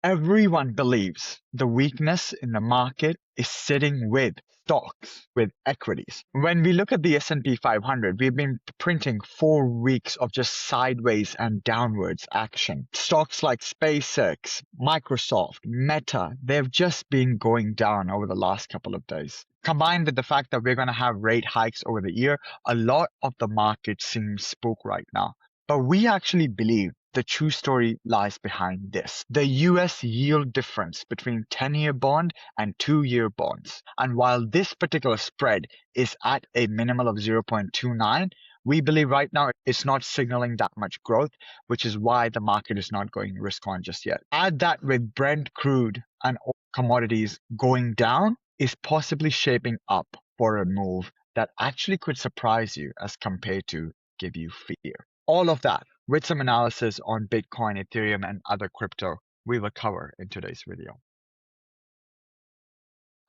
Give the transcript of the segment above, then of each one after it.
Everyone believes the weakness in the market is sitting with stocks, with equities. When we look at the S&P 500, we've been printing 4 weeks of just sideways and downwards action. Stocks like SpaceX, Microsoft, Meta, they've just been going down over the last couple of days. Combined with the fact that we're going to have rate hikes over the year, a lot of the market seems spook right now. But we actually believe the true story lies behind this. The US yield difference between 10-year bond and 2-year bonds. And while this particular spread is at a minimal of 0.29, we believe right now it's not signaling that much growth, which is why the market is not going risk on just yet. Add that with Brent, crude, and oil commodities going down is possibly shaping up for a move that actually could surprise you as compared to give you fear. All of that with some analysis on Bitcoin, Ethereum, and other crypto we will cover in today's video.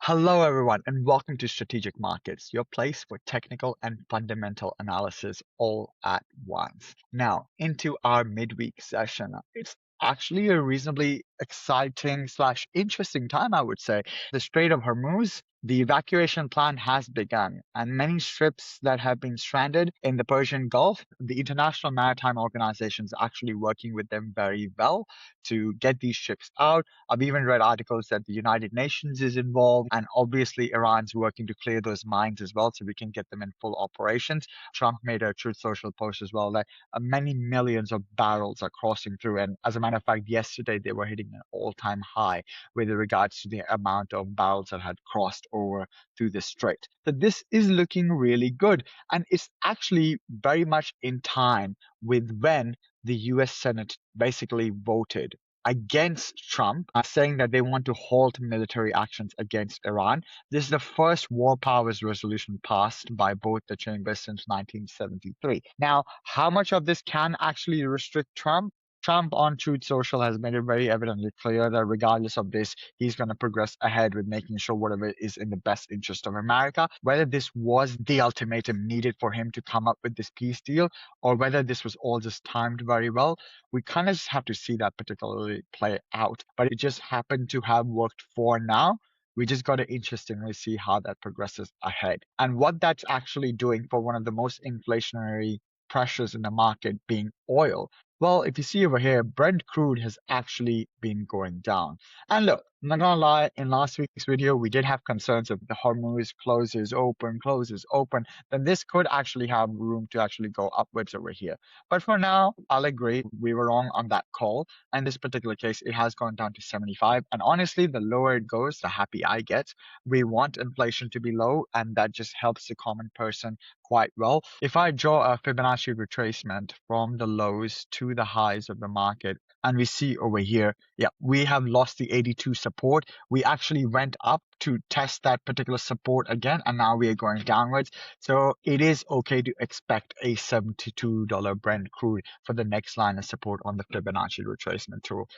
Hello everyone and welcome to Strategic Markets, your place for technical and fundamental analysis all at once. Now, into our midweek session. It's actually a reasonably exciting / interesting time, I would say. The Strait of Hormuz, the evacuation plan has begun, and many ships that have been stranded in the Persian Gulf, the International Maritime Organization is actually working with them very well to get these ships out. I've even read articles that the United Nations is involved, and obviously Iran's working to clear those mines as well so we can get them in full operations. Trump made a Truth Social post as well that many millions of barrels are crossing through, and as a matter of fact, yesterday they were hitting an all-time high with regards to the amount of barrels that had crossed over through the strait. So this is looking really good, and it's actually very much in time with when the US Senate basically voted against Trump, saying that they want to halt military actions against Iran. This is the first war powers resolution passed by both the chambers since 1973. Now, how much of this can actually restrict Trump? Trump on Truth Social has made it very evidently clear that regardless of this, he's going to progress ahead with making sure whatever is in the best interest of America. Whether this was the ultimatum needed for him to come up with this peace deal, or whether this was all just timed very well, we kind of just have to see that particularly play out. But it just happened to have worked for now. We just got to interestingly see how that progresses ahead. And what that's actually doing for one of the most inflationary pressures in the market being oil. Well, if you see over here, Brent crude has actually been going down. And look, I'm not gonna lie, in last week's video, we did have concerns of the Hormuz closes open, then this could actually have room to actually go upwards over here. But for now, I'll agree, we were wrong on that call. In this particular case, it has gone down to 75. And honestly, the lower it goes, the happy I get. We want inflation to be low, and that just helps the common person quite well. If I draw a Fibonacci retracement from the lows to the highs of the market, and we see over here, yeah, we have lost the 82 support. We actually went up to test that particular support again, and now we are going downwards. So it is okay to expect a $72 Brent crude for the next line of support on the Fibonacci retracement tool.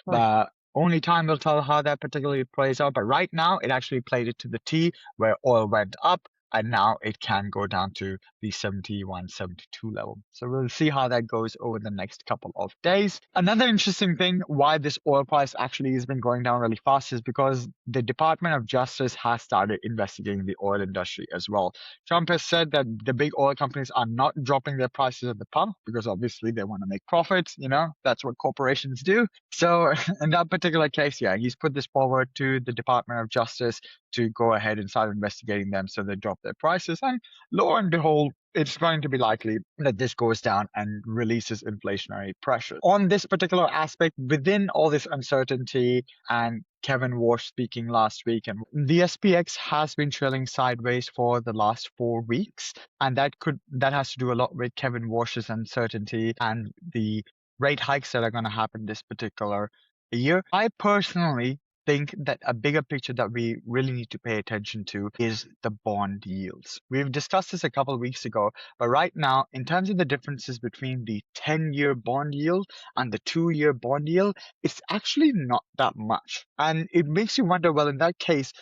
Only time will tell how that particularly plays out. But right now, it actually played it to the T where oil went up. And now it can go down to the 71, 72 level. So we'll see how that goes over the next couple of days. Another interesting thing why this oil price actually has been going down really fast is because the Department of Justice has started investigating the oil industry as well. Trump has said that the big oil companies are not dropping their prices at the pump because obviously they want to make profits. You know, that's what corporations do. So in that particular case, yeah, he's put this forward to the Department of Justice to go ahead and start investigating them so they drop their prices. And lo and behold, it's going to be likely that this goes down and releases inflationary pressure. On this particular aspect, within all this uncertainty and Kevin Warsh speaking last week, and the SPX has been trailing sideways for the last 4 weeks. And that has to do a lot with Kevin Warsh's uncertainty and the rate hikes that are going to happen this particular year. I personally think that a bigger picture that we really need to pay attention to is the bond yields. We've discussed this a couple of weeks ago, but right now, in terms of the differences between the 10-year bond yield and the 2-year bond yield, it's actually not that much. And it makes you wonder, well, in that case,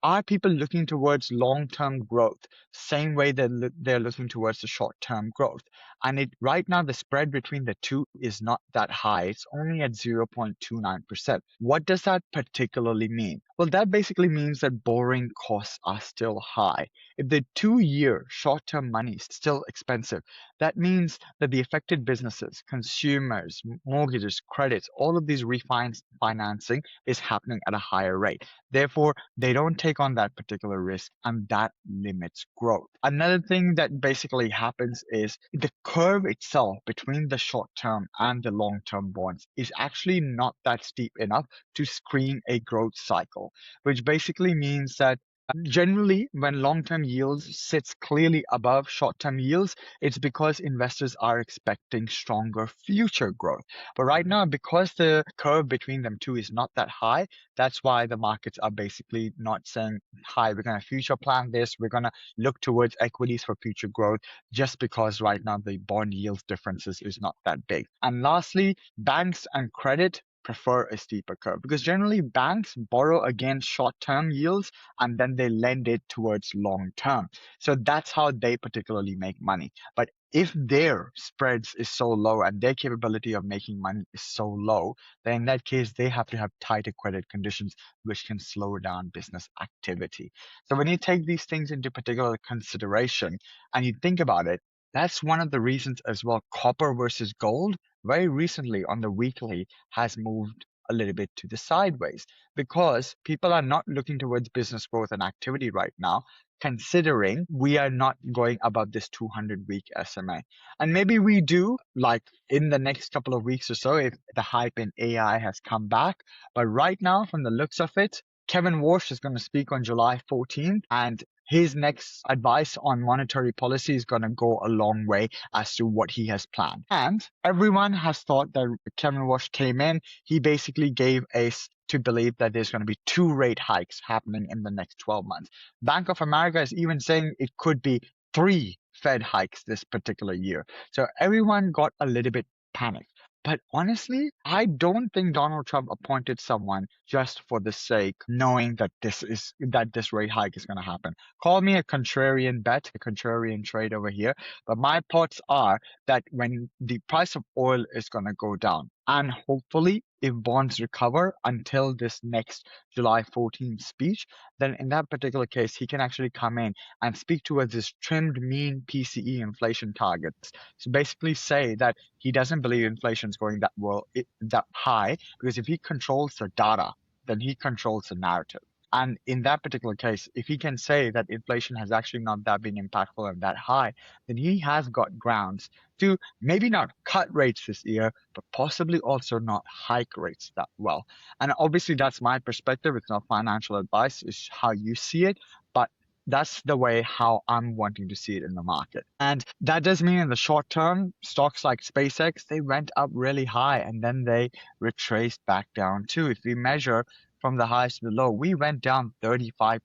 are people looking towards long-term growth, same way that they're looking towards the short-term growth? And right now the spread between the two is not that high. It's only at 0.29%. What does that particularly mean? Well, that basically means that borrowing costs are still high. If the 2-year short-term money is still expensive, that means that the affected businesses, consumers, mortgages, credits, all of these refinancing is happening at a higher rate. Therefore, they don't take on that particular risk, and that limits growth. Another thing that basically happens is the curve itself between the short term and the long term bonds is actually not that steep enough to screen a growth cycle, which basically means that generally, when long-term yields sits clearly above short-term yields, it's because investors are expecting stronger future growth. But right now, because the curve between them two is not that high, that's why the markets are basically not saying, hi, we're going to future plan this, we're going to look towards equities for future growth, just because right now the bond yields differences is not that big. And lastly, banks and credit prefer a steeper curve because generally banks borrow against short-term yields and then they lend it towards long-term. So that's how they particularly make money. But if their spreads is so low and their capability of making money is so low, then in that case, they have to have tighter credit conditions, which can slow down business activity. So when you take these things into particular consideration and you think about it, that's one of the reasons as well, copper versus gold very recently on the weekly has moved a little bit to the sideways because people are not looking towards business growth and activity right now, considering we are not going above this 200-week SMA. And maybe we do, like in the next couple of weeks or so, if the hype in AI has come back. But right now, from the looks of it, Kevin Warsh is going to speak on July 14th, and his next advice on monetary policy is going to go a long way as to what he has planned. And everyone has thought that Kevin Walsh came in, he basically gave us to believe that there's going to be 2 rate hikes happening in the next 12 months. Bank of America is even saying it could be 3 Fed hikes this particular year. So everyone got a little bit panicked. But honestly, I don't think Donald Trump appointed someone just for the sake knowing that this rate hike is going to happen. Call me a contrarian bet, a contrarian trade over here, but my thoughts are that when the price of oil is going to go down, and hopefully if bonds recover until this next July 14th speech, then in that particular case, he can actually come in and speak towards this trimmed mean PCE inflation targets. So basically say that he doesn't believe inflation is going that high, because if he controls the data, then he controls the narrative. And in that particular case, if he can say that inflation has actually not that been impactful and that high, then he has got grounds to maybe not cut rates this year, but possibly also not hike rates that well. And obviously, that's my perspective. It's not financial advice, it's how you see it. But that's the way how I'm wanting to see it in the market. And that does mean in the short term, stocks like SpaceX, they went up really high and then they retraced back down too. If we measure from the highs to the low, we went down 34%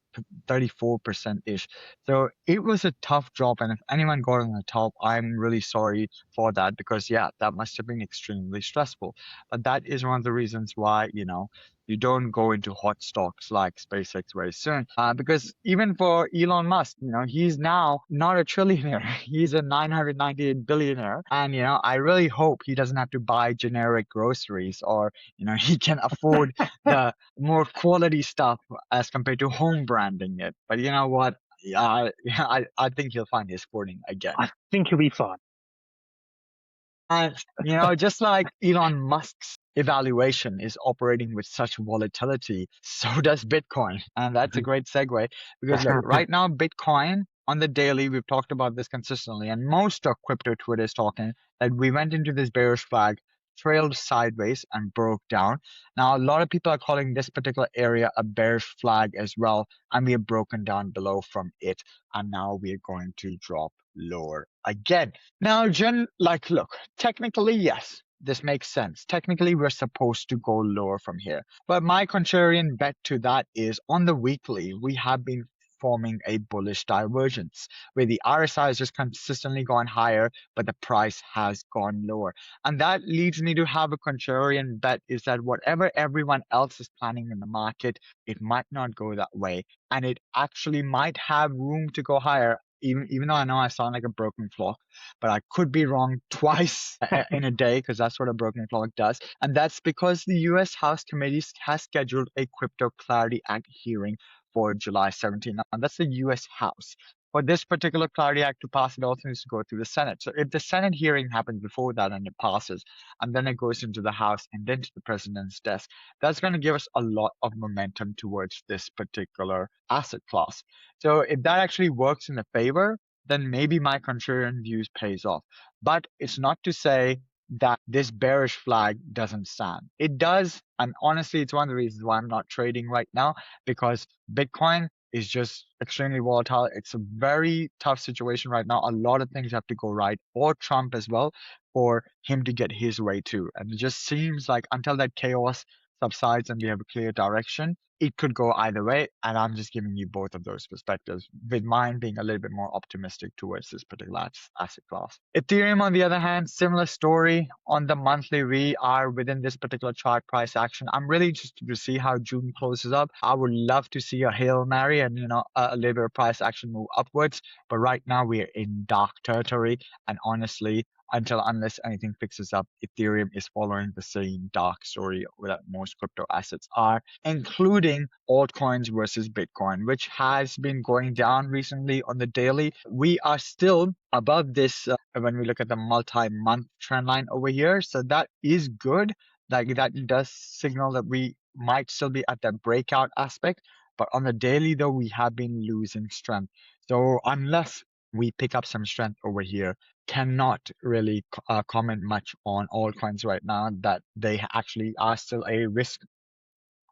ish. So it was a tough drop. And if anyone got on the top, I'm really sorry for that because, yeah, that must have been extremely stressful. But that is one of the reasons why, you don't go into hot stocks like SpaceX very soon. Because even for Elon Musk, he's now not a trillionaire. He's a 998 billionaire. And, I really hope he doesn't have to buy generic groceries or, he can afford the more quality stuff as compared to home branding it. But you know what? I think he'll find his footing again. I think he'll be fine. And, just like Elon Musk's evaluation is operating with such volatility, so does Bitcoin. And that's a great segue because look, right now, Bitcoin on the daily, we've talked about this consistently, and most of crypto Twitter is talking that we went into this bearish flag, trailed sideways and broke down. Now, a lot of people are calling this particular area a bearish flag as well, and we have broken down below from it, and now we are going to drop lower again. Now, look, technically, yes, this makes sense. Technically, we're supposed to go lower from here. But my contrarian bet to that is on the weekly, we have been forming a bullish divergence where the RSI has just consistently gone higher, but the price has gone lower. And that leads me to have a contrarian bet is that whatever everyone else is planning in the market, it might not go that way. And it actually might have room to go higher even though I know I sound like a broken clock, but I could be wrong twice in a day because that's what a broken clock does. And that's because the US House Committee has scheduled a Crypto Clarity Act hearing for July 17th. And that's the US House. For this particular Clarity Act to pass, it also needs to go through the Senate. So if the Senate hearing happens before that and it passes, and then it goes into the House and then to the president's desk, that's going to give us a lot of momentum towards this particular asset class. So if that actually works in the favor, then maybe my contrarian views pays off. But it's not to say that this bearish flag doesn't stand. It does, and honestly, it's one of the reasons why I'm not trading right now, because Bitcoin is just extremely volatile. It's a very tough situation right now. A lot of things have to go right, or Trump as well, for him to get his way too. And it just seems like until that chaos subsides and we have a clear direction, it could go either way. And I'm just giving you both of those perspectives, with mine being a little bit more optimistic towards this particular asset class. Ethereum, on the other hand, similar story. On the monthly, we are within this particular chart price action. I'm really interested to see how June closes up. I would love to see a Hail Mary and, a little bit of price action move upwards. But right now we're in dark territory. And honestly, unless anything fixes up, Ethereum is following the same dark story that most crypto assets are, including altcoins versus Bitcoin, which has been going down recently on the daily. We are still above this when we look at the multi-month trend line over here. So that is good. That does signal that we might still be at that breakout aspect. But on the daily, though, we have been losing strength. So unless we pick up some strength over here, cannot really comment much on altcoins right now, that they actually are still a risk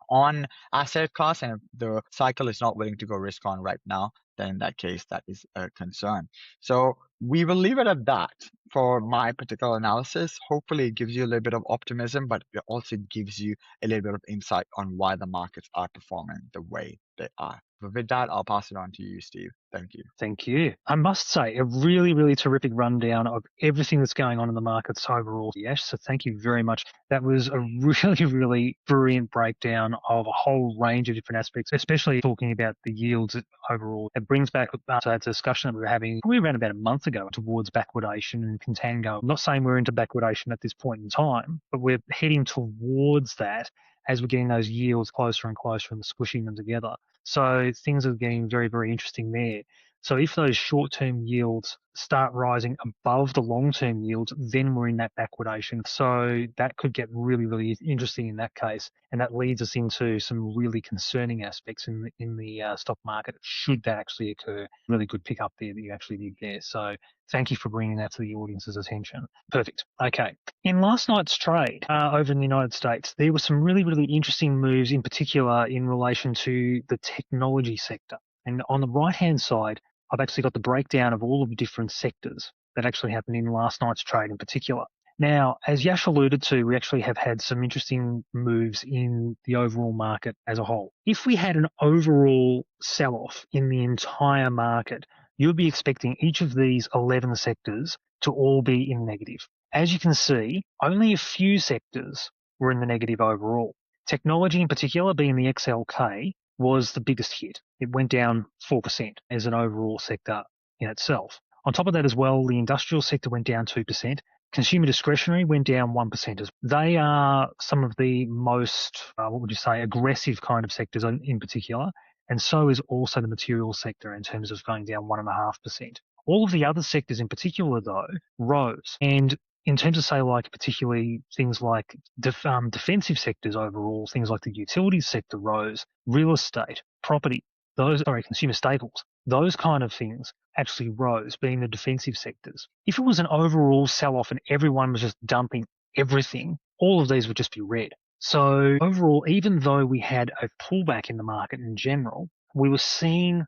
on asset class, and if the cycle is not willing to go risk on right now, then in that case, that is a concern. So we will leave it at that for my particular analysis. Hopefully, it gives you a little bit of optimism, but it also gives you a little bit of insight on why the markets are performing the way they are. But with that, I'll pass it on to you, Steve. Thank you. Thank you. I must say, a really, really terrific rundown of everything that's going on in the markets overall, Yash. So thank you very much. That was a really, really brilliant breakdown of a whole range of different aspects, especially talking about the yields overall. It brings back to that discussion that we were having probably around about a month ago towards backwardation and contango. I'm not saying we're into backwardation at this point in time, but we're heading towards that as we're getting those yields closer and closer and squishing them together. So things are getting very, very interesting there. So if those short-term yields start rising above the long-term yields, then we're in that backwardation. So that could get really, really interesting in that case. And that leads us into some really concerning aspects in the stock market, should that actually occur. Really good pick up there that you actually did there. So thank you for bringing that to the audience's attention. Perfect. Okay. In last night's trade over in the United States, there were some really, really interesting moves, in particular in relation to the technology sector. And on the right-hand side, I've actually got the breakdown of all of the different sectors that actually happened in last night's trade in particular. Now, as Yash alluded to, we actually have had some interesting moves in the overall market as a whole. If we had an overall sell-off in the entire market, you'd be expecting each of these 11 sectors to all be in negative. As you can see, only a few sectors were in the negative overall. Technology in particular, being the XLK, was the biggest hit. It went down 4% as an overall sector in itself. On top of that as well, the industrial sector went down 2%. Consumer discretionary went down 1%. They are some of the most, aggressive kind of sectors in particular. And so is also the materials sector in terms of going down 1.5%. All of the other sectors in particular, though, rose. And in terms of, say, like particularly things like defensive sectors overall, things like the utilities sector rose, real estate, property, consumer staples, those kind of things actually rose, being the defensive sectors. If it was an overall sell-off and everyone was just dumping everything, all of these would just be red. So overall, even though we had a pullback in the market in general, we were seeing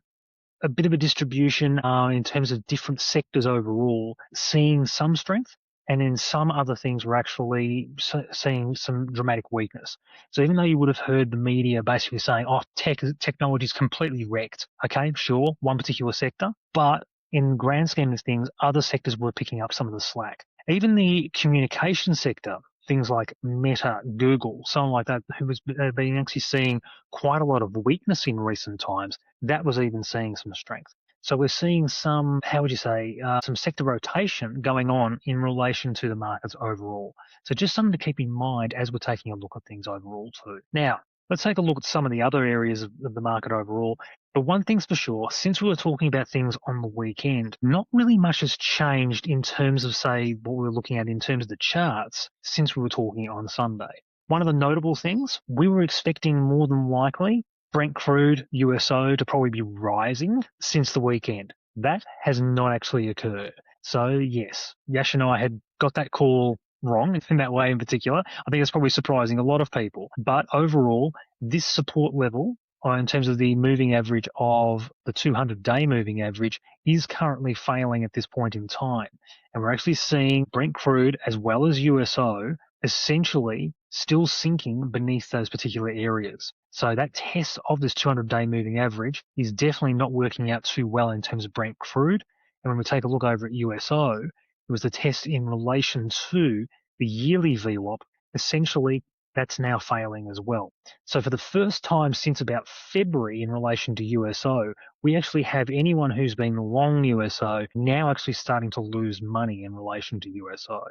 a bit of a distribution in terms of different sectors overall, seeing some strength. And then some other things were actually seeing some dramatic weakness. So even though you would have heard the media basically saying, technology is completely wrecked. Okay, sure, one particular sector. But in the grand scheme of things, other sectors were picking up some of the slack. Even the communication sector, things like Meta, Google, someone like that, who was been actually seeing quite a lot of weakness in recent times, that was even seeing some strength. So we're seeing some, how would you say, some sector rotation going on in relation to the markets overall. So just something to keep in mind as we're taking a look at things overall too. Now, let's take a look at some of the other areas of the market overall. But one thing's for sure, since we were talking about things on the weekend, not really much has changed in terms of, say, what we were looking at in terms of the charts since we were talking on Sunday. One of the notable things, we were expecting more than likely Brent Crude USO to probably be rising since the weekend. That has not actually occurred. So yes, Yash and I had got that call wrong in that way in particular. I think it's probably surprising a lot of people. But overall, this support level, in terms of the moving average of the 200-day moving average, is currently failing at this point in time. And we're actually seeing Brent Crude as well as USO essentially still sinking beneath those particular areas. So that test of this 200-day moving average is definitely not working out too well in terms of Brent Crude. And when we take a look over at USO, it was the test in relation to the yearly VWAP. Essentially, that's now failing as well. So for the first time since about February in relation to USO, we actually have anyone who's been long USO now actually starting to lose money in relation to USO.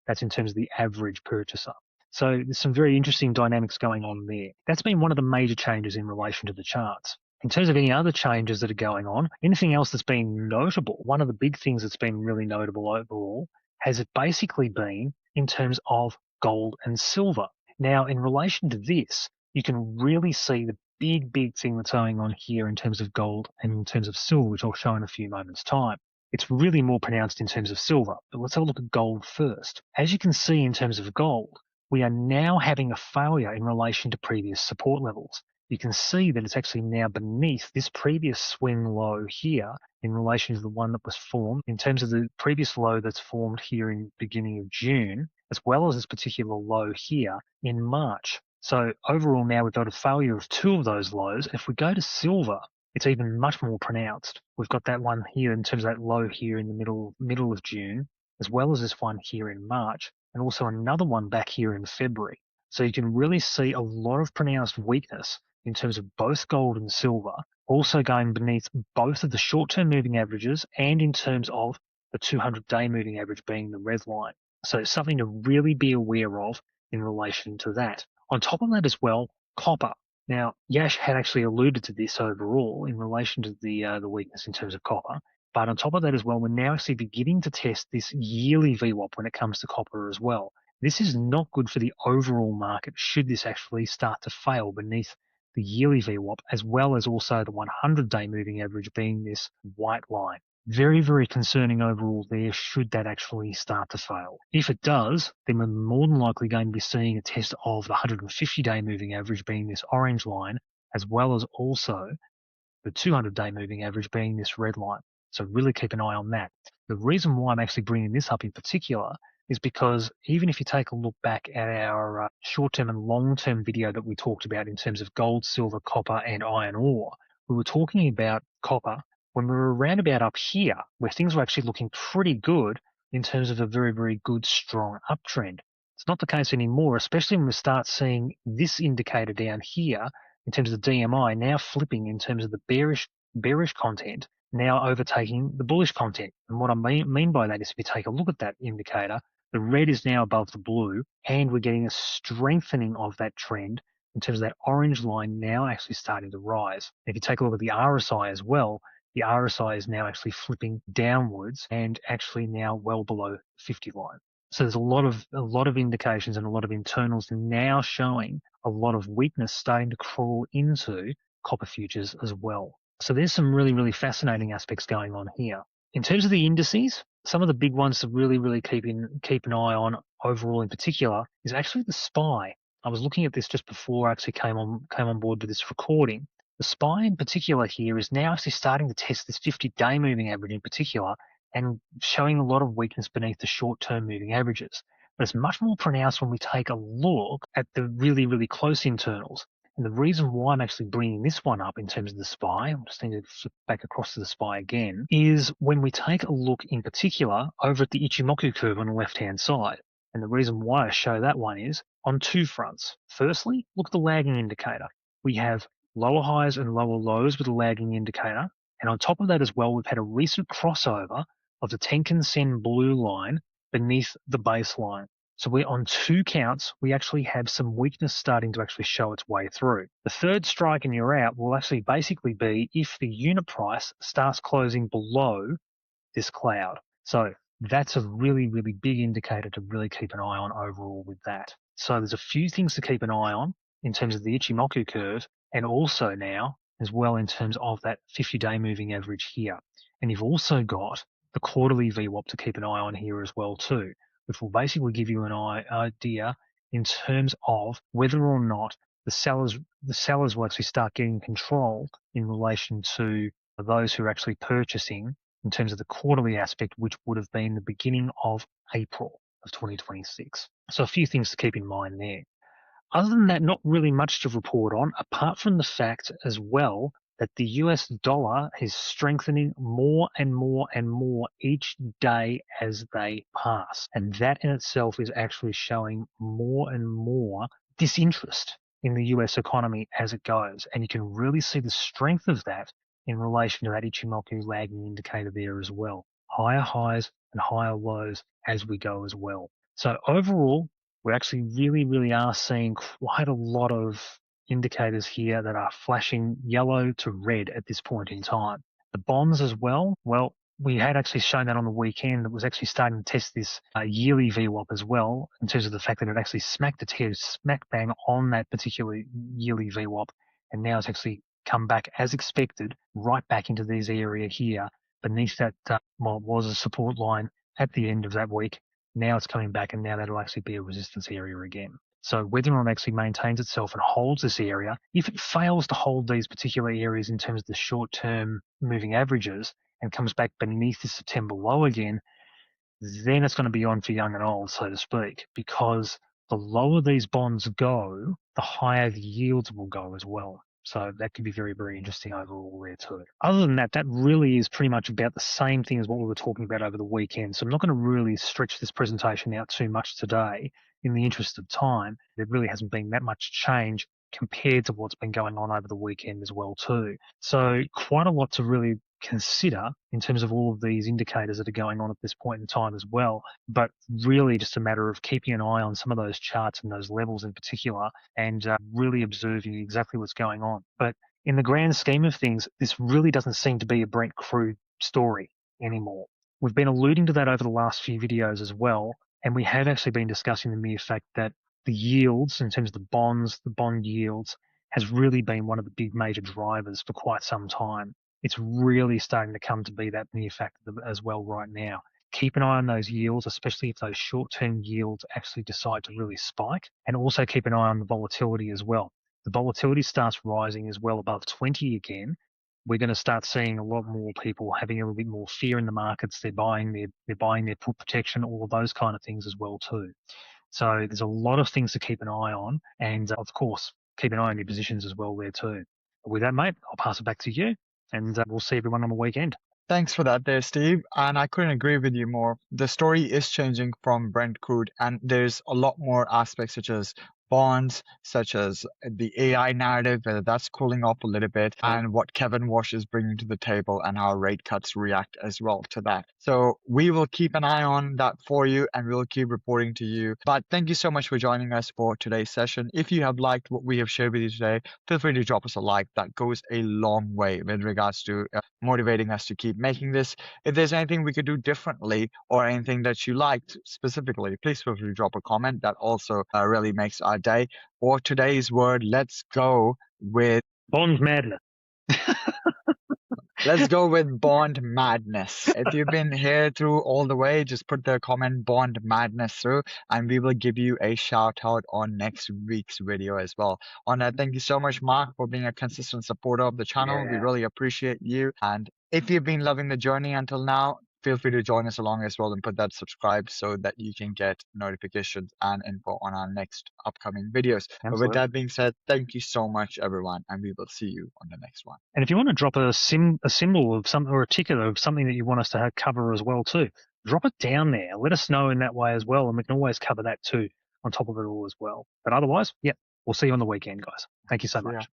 That's in terms of the average purchaser. So there's some very interesting dynamics going on there. That's been one of the major changes in relation to the charts. In terms of any other changes that are going on, anything else that's been notable, one of the big things that's been really notable overall has it basically been in terms of gold and silver. Now, in relation to this, you can really see the big thing that's going on here in terms of gold and in terms of silver, which I'll show in a few moments' time. It's really more pronounced in terms of silver. But let's have a look at gold first. As you can see in terms of gold, we are now having a failure in relation to previous support levels. You can see that it's actually now beneath this previous swing low here in relation to the one that was formed in terms of the previous low that's formed here in the beginning of June, as well as this particular low here in March. So overall now we've got a failure of two of those lows. If we go to silver, it's even much more pronounced. We've got that one here in terms of that low here in the middle of June, as well as this one here in March, and also another one back here in February. So you can really see a lot of pronounced weakness in terms of both gold and silver, also going beneath both of the short-term moving averages and in terms of the 200-day moving average being the red line. So it's something to really be aware of in relation to that. On top of that as well, copper. Now, Yash had actually alluded to this overall in relation to the weakness in terms of copper. But on top of that as well, we're now actually beginning to test this yearly VWAP when it comes to copper as well. This is not good for the overall market should this actually start to fail beneath the yearly VWAP, as well as also the 100-day moving average being this white line. Very concerning overall there should that actually start to fail. If it does, then we're more than likely going to be seeing a test of the 150-day moving average being this orange line, as well as also the 200-day moving average being this red line. So really keep an eye on that. The reason why I'm actually bringing this up in particular is because even if you take a look back at our short-term and long-term video that we talked about in terms of gold, silver, copper, and iron ore, we were talking about copper when we were around about up here, where things were actually looking pretty good in terms of a very good, strong uptrend. It's not the case anymore, especially when we start seeing this indicator down here in terms of the DMI now flipping in terms of the bearish content, now overtaking the bullish content. And what I mean by that is if you take a look at that indicator, the red is now above the blue, and we're getting a strengthening of that trend in terms of that orange line now actually starting to rise. If you take a look at the RSI as well, the RSI is now actually flipping downwards and actually now well below 50 line. So there's a lot of indications and a lot of internals now showing a lot of weakness starting to crawl into copper futures as well. So there's some really fascinating aspects going on here. In terms of the indices, some of the big ones to really keep an eye on overall in particular is actually the SPY. I was looking at this just before I actually came on board with this recording. The SPY in particular here is now actually starting to test this 50-day moving average in particular and showing a lot of weakness beneath the short-term moving averages. But it's much more pronounced when we take a look at the really close internals. And the reason why I'm actually bringing this one up in terms of the SPY, I just need to flip back across to the SPY again, is when we take a look in particular over at the Ichimoku curve on the left-hand side. And the reason why I show that one is on two fronts. Firstly, look at the lagging indicator. We have lower highs and lower lows with a lagging indicator. And on top of that as well, we've had a recent crossover of the Tenkan Sen blue line beneath the baseline. So we're on 2 counts, we actually have some weakness starting to actually show its way through. The third strike and you're out will actually basically be if the unit price starts closing below this cloud. So that's a really, really big indicator to really keep an eye on overall with that. So there's a few things to keep an eye on in terms of the Ichimoku curve, and also now as well in terms of that 50-day moving average here. And you've also got the quarterly VWAP to keep an eye on here as well too, which will basically give you an idea in terms of whether or not the sellers will actually start getting control in relation to those who are actually purchasing in terms of the quarterly aspect, which would have been the beginning of April of 2026. So a few things to keep in mind there. Other than that, not really much to report on, apart from the fact as well that the US dollar is strengthening more and more and more each day as they pass. And that in itself is actually showing more and more disinterest in the US economy as it goes. And you can really see the strength of that in relation to that Ichimoku lagging indicator there as well. Higher highs and higher lows as we go as well. So overall, we actually really are seeing quite a lot of indicators here that are flashing yellow to red at this point in time. The bonds as well, we had actually shown that on the weekend. It was actually starting to test this yearly VWAP as well, in terms of the fact that it actually smacked its head smack bang on that particular yearly VWAP, and now it's actually come back as expected, right back into this area here, beneath that, was a support line at the end of that week. Now it's coming back, and now that'll actually be a resistance area again. So whether or not it actually maintains itself and holds this area, if it fails to hold these particular areas in terms of the short-term moving averages and comes back beneath the September low again, then it's going to be on for young and old, so to speak, because the lower these bonds go, the higher the yields will go as well. So that could be very interesting overall there too. Other than that, that really is pretty much about the same thing as what we were talking about over the weekend. So I'm not going to really stretch this presentation out too much today in the interest of time. There really hasn't been that much change compared to what's been going on over the weekend as well too. So quite a lot to really consider in terms of all of these indicators that are going on at this point in time as well, but really just a matter of keeping an eye on some of those charts and those levels in particular, and really observing exactly what's going on. But in the grand scheme of things, this really doesn't seem to be a Brent crude story anymore. We've been alluding to that over the last few videos as well, and we have actually been discussing the mere fact that the yields, in terms of the bonds, the bond yields, has really been one of the big major drivers for quite some time. It's really starting to come to be that mere fact as well right now. Keep an eye on those yields, especially if those short-term yields actually decide to really spike, and also keep an eye on the volatility as well. The volatility starts rising as well above 20 again. We're going to start seeing a lot more people having a little bit more fear in the markets. They're buying their put protection, all of those kind of things as well too. So there's a lot of things to keep an eye on, and of course, keep an eye on your positions as well there too. With that, mate, I'll pass it back to you, and we'll see everyone on the weekend. Thanks for that there, Steve. And I couldn't agree with you more. The story is changing from Brent crude, and there's a lot more aspects such as bonds, such as the AI narrative, whether that's cooling off a little bit, and what Kevin Warsh is bringing to the table and how rate cuts react as well to that. So we will keep an eye on that for you, and we'll keep reporting to you. But thank you so much for joining us for today's session. If you have liked what we have shared with you today, feel free to drop us a like. That goes a long way with regards to motivating us to keep making this. If there's anything we could do differently or anything that you liked specifically, please feel free to drop a comment. That also really makes our day. For today's word, let's go with Bond madness. Let's go with Bond Madness. If you've been here through all the way, just put the comment Bond Madness through, and we will give you a shout out on next week's video as well. On that, thank you so much, Mark, for being a consistent supporter of the channel. We really appreciate you. And if you've been loving the journey until now, feel free to join us along as well and put that subscribe so that you can get notifications and info on our next upcoming videos. Absolutely. But with that being said, thank you so much, everyone, and we will see you on the next one. And if you want to drop a symbol of something or a ticket of something that you want us to cover as well too, drop it down there. Let us know in that way as well, and we can always cover that too on top of it all as well. But otherwise, we'll see you on the weekend, guys. Thank you so much.